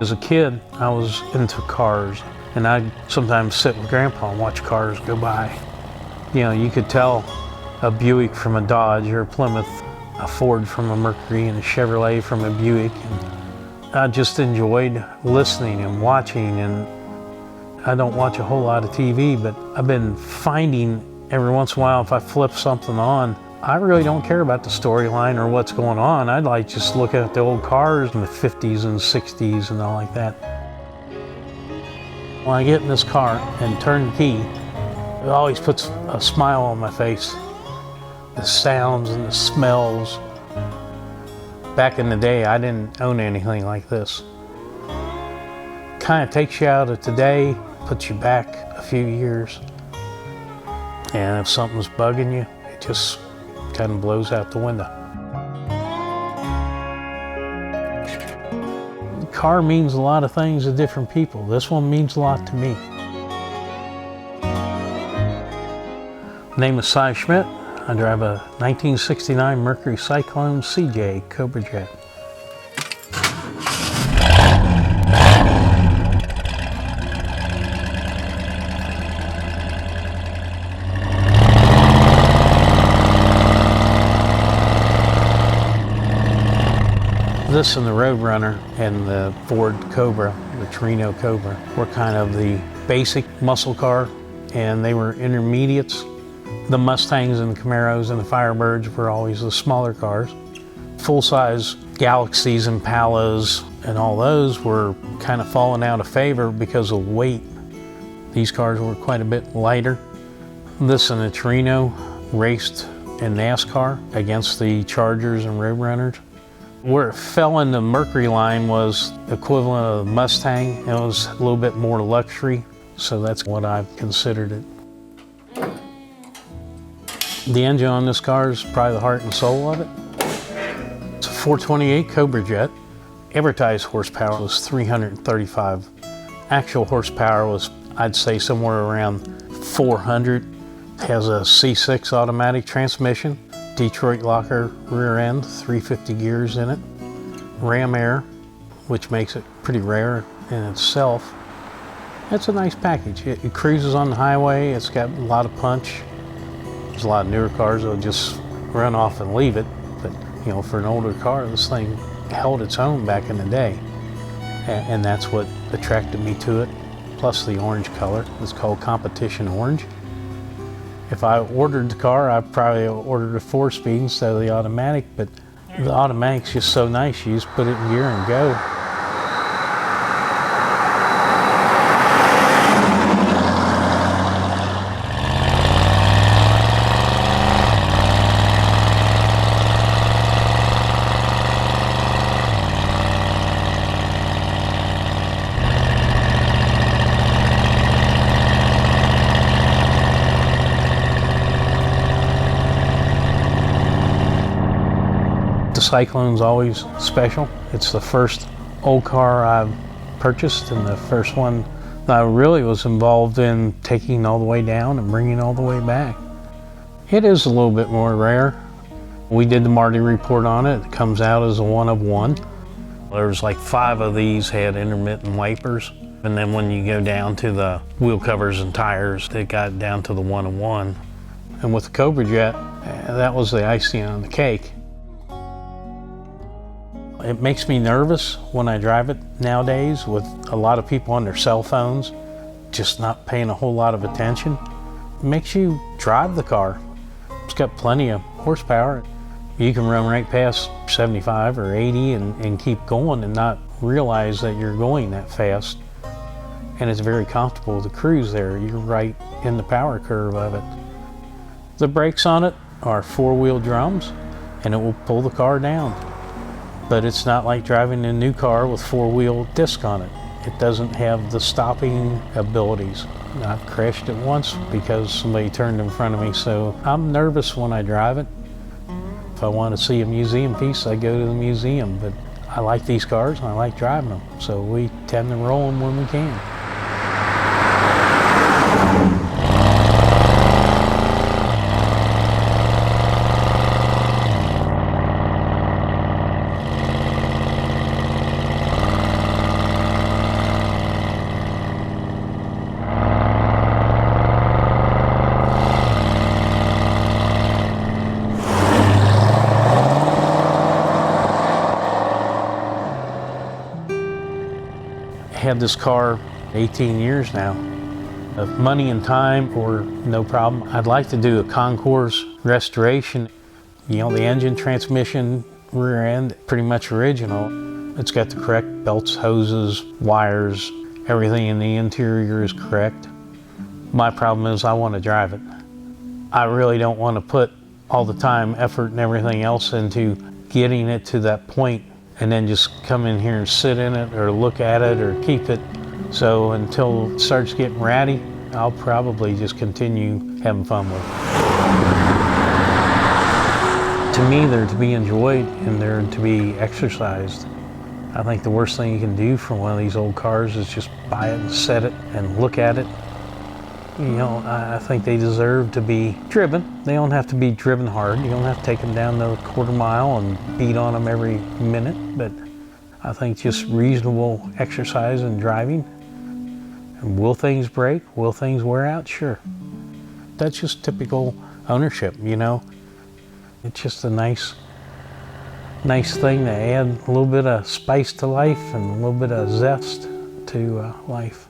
As a kid, I was into cars, and I'd sometimes sit with Grandpa and watch cars go by. You know, you could tell a Buick from a Dodge or a Plymouth, a Ford from a Mercury, and a Chevrolet from a Buick. And I just enjoyed listening and watching, and I don't watch a whole lot of TV, but I've been finding every once in a while if I flip something on, I really don't care about the storyline or what's going on. I'd like just look at the old cars in the 50s and 60s and all like that. When I get in this car and turn the key, it always puts a smile on my face. The sounds and the smells. Back in the day, I didn't own anything like this. Kind of takes you out of today, puts you back a few years. And if something's bugging you, it just kind of blows out the window. The car means a lot of things to different people. This one means a lot to me. My name is Cy Schmidt. I drive a 1969 Mercury Cyclone CJ Cobra Jet. This and the Roadrunner and the Ford Cobra, the Torino Cobra, were kind of the basic muscle car, and they were intermediates. The Mustangs and the Camaros and the Firebirds were always the smaller cars. Full-size Galaxies and Impalas and all those were kind of falling out of favor because of weight. These cars were quite a bit lighter. This and the Torino raced in NASCAR against the Chargers and Roadrunners. Where it fell in the Mercury line was equivalent of the Mustang. It was a little bit more luxury, so that's what I've considered it. The engine on this car is probably the heart and soul of it. It's a 428 Cobra Jet. Advertised horsepower was 335. Actual horsepower was, I'd say, somewhere around 400. It has a C6 automatic transmission. Detroit locker rear end, 350 gears in it. Ram air, which makes it pretty rare in itself. It's a nice package. It cruises on the highway. It's got a lot of punch. There's a lot of newer cars that'll just run off and leave it. But you know, for an older car, this thing held its own back in the day. And that's what attracted me to it. Plus the orange color. It's called Competition Orange. If I ordered the car, I probably ordered a 4-speed instead of the automatic, but the automatic's just so nice, you just put it in gear and go. The Cyclone's always special. It's the first old car I've purchased and the first one that I really was involved in taking all the way down and bringing all the way back. It is a little bit more rare. We did the Marty report on it. It comes out as a 1 of 1. There's like 5 of these had intermittent wipers. And then when you go down to the wheel covers and tires, it got down to the 1 of 1. And with the Cobra Jet, that was the icing on the cake. It makes me nervous when I drive it nowadays with a lot of people on their cell phones, just not paying a whole lot of attention. It makes you drive the car. It's got plenty of horsepower. You can run right past 75 or 80 and keep going and not realize that you're going that fast. And it's very comfortable to cruise there. You're right in the power curve of it. The brakes on it are 4-wheel drums and it will pull the car down. But it's not like driving a new car with 4-wheel disc on it. It doesn't have the stopping abilities. I've crashed it once because somebody turned in front of me, so I'm nervous when I drive it. If I want to see a museum piece, I go to the museum, but I like these cars and I like driving them, so we tend to roll them when we can. had this car 18 years now. If money and time or no problem, I'd like to do a concours restoration. You know, the engine, transmission, rear end, pretty much original. It's got the correct belts, hoses, wires, everything in the interior is correct. My problem is I want to drive it. I really don't want to put all the time, effort, and everything else into getting it to that point and then just come in here and sit in it or look at it or keep it. So until it starts getting ratty, I'll probably just continue having fun with it. To me, they're to be enjoyed and they're to be exercised. I think the worst thing you can do for one of these old cars is just buy it and set it and look at it. You know, I think they deserve to be driven. They don't have to be driven hard. You don't have to take them down the quarter mile and beat on them every minute, but I think just reasonable exercise and driving. And will things break? Will things wear out? Sure. That's just typical ownership, you know. It's just a nice thing to add a little bit of spice to life and a little bit of zest to life.